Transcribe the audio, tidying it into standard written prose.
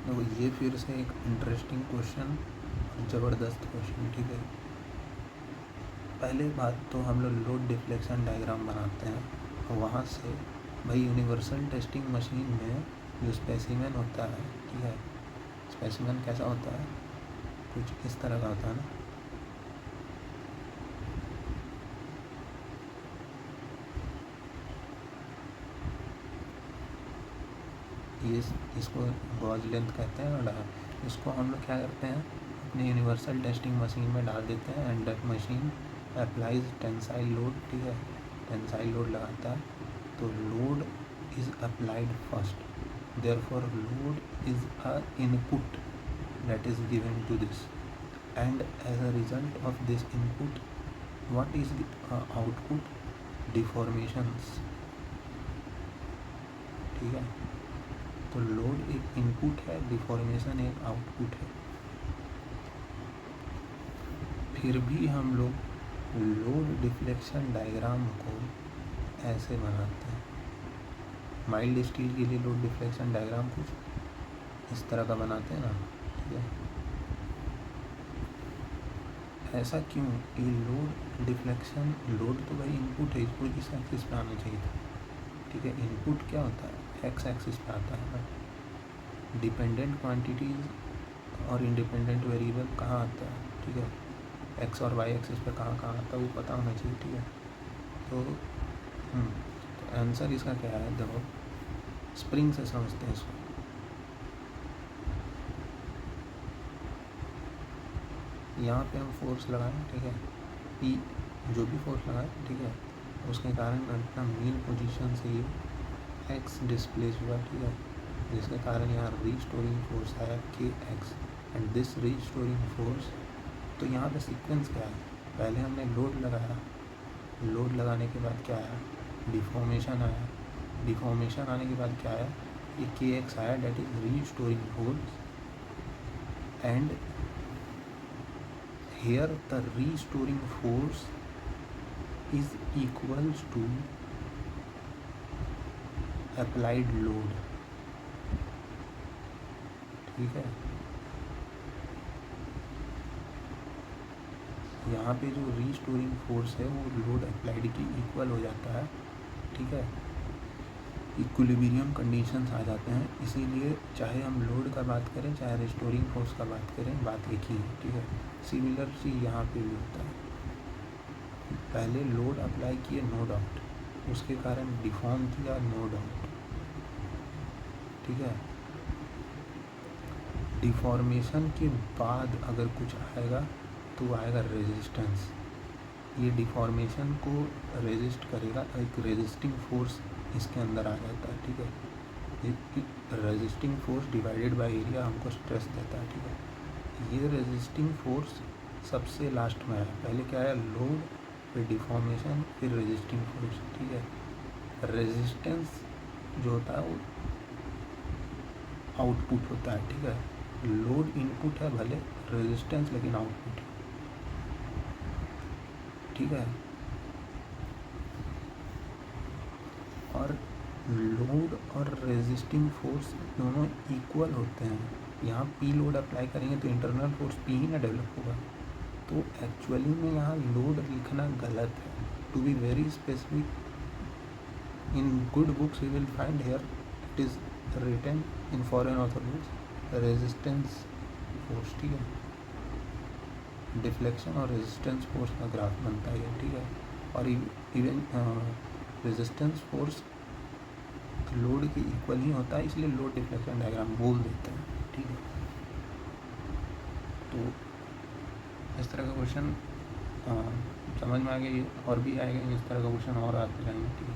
देखो ये फिर से एक इंटरेस्टिंग क्वेश्चन, ज़बरदस्त क्वेश्चन, ठीक है। पहले बात तो हम लोग लोड डिफ्लेक्शन डायग्राम बनाते हैं, और वहाँ से भाई यूनिवर्सल टेस्टिंग मशीन में जो स्पेसिमेन होता है, ठीक है, स्पेसिमेन कैसा होता है, कुछ इस तरह का होता है ना। ये इसको गॉज लेंथ कहते हैं, और इसको हम लोग क्या करते हैं, अपने यूनिवर्सल टेस्टिंग मशीन में डाल देते हैं, and that machine applies tensile load, ठीक है, टेंसाइल लोड लगाता है। तो load is applied first, therefore load is a input that is given to this, and as a result of this input what is the output, deformations, ठीक है। तो load एक input है, डिफॉर्मेशन एक output है। फिर भी हम लोग लोड डिफ्लेक्शन डायग्राम को ऐसे बनाते हैं। माइल्ड स्टील के लिए लोड डिफ्लेक्शन डायग्राम कुछ इस तरह का बनाते हैं ना, ठीक है। ऐसा क्यों, ये लोड डिफ्लेक्शन, लोड तो भाई इनपुट है, इसको किस एक्सिस पे आना चाहिए था, ठीक है। इनपुट क्या होता है, एक्स एक्सिस पे आता है ना। डिपेंडेंट क्वांटिटीज़ और इंडिपेंडेंट वेरिएबल कहाँ आता है, ठीक है, एक्स और वाई एक्सिस पे कहाँ कहाँ आता है वो पता होना चाहिए, ठीक है। तो आंसर इसका क्या है, देखो स्प्रिंग से समझते हैं इसको। यहाँ पे हम फोर्स लगाएं, ठीक है, पी जो भी फोर्स लगाएं, ठीक है, उसके कारण अपना मीन पोजीशन से ये एक्स डिस्प्लेस हुआ, ठीक है, जिसके कारण यहाँ रीस्टोरिंग फोर्स आया के x, and this restoring force. तो यहाँ पे सीक्वेंस क्या है, पहले हमने लोड लगाया, लोड लगाने के बाद क्या आया, डिफॉर्मेशन आया, डिफॉर्मेशन आने के बाद क्या आया, ये के एक्स आया, that is restoring force, and here the restoring force is equals to applied load, ठीक है। यहाँ पे जो रीस्टोरिंग फोर्स है वो लोड अप्लाइड की इक्वल हो जाता है, ठीक है, इक्विलिब्रियम कंडीशंस आ जाते हैं। इसीलिए चाहे हम लोड का बात करें चाहे रिस्टोरिंग फोर्स का बात करें, बात एक ही है, ठीक है। सिमिलर सी यहाँ पे भी होता है, पहले लोड अप्लाई किए नो डाउट, उसके कारण डिफॉर्म किया नो डाउट, ठीक है। डिफॉर्मेशन के बाद अगर कुछ आएगा तो आएगा रेजिस्टेंस, ये डिफॉर्मेशन को रेजिस्ट करेगा, एक रेजिस्टिंग फोर्स इसके अंदर आ जाता है, ठीक है। Resisting force divided by area हमको स्ट्रेस देता है, ठीक है। ये रेजिस्टिंग फोर्स सबसे लास्ट में आया, पहले क्या आया, लोड, फिर डिफॉर्मेशन, फिर रेजिस्टिंग फोर्स, ठीक है। रेजिस्टेंस जो होता है वो आउटपुट होता है, ठीक है। लोड इनपुट है भले, रेजिस्टेंस लेकिन आउटपुट है, ठीक है। और लोड और रेजिस्टिंग फोर्स दोनों इक्वल होते हैं। यहाँ पी लोड अप्लाई करेंगे तो इंटरनल फोर्स पी ही ना डेवलप होगा, तो एक्चुअली में यहाँ लोड लिखना गलत है। To be very specific, in good books you will find here it is written in foreign author books resistance force, ठीक है। डिफ्लेक्शन और रेजिस्टेंस फोर्स का ग्राफ बनता है, ठीक है। और इवन रेजिस्टेंस फोर्स लोड के इक्वल ही होता है, इसलिए लोड डिफ्लेक्शन डायग्राम बोल देते हैं, ठीक है। तो इस तरह का क्वेश्चन समझ में आ गया, और भी आएगा इस तरह का क्वेश्चन और आते रहेंगे, ठीक है।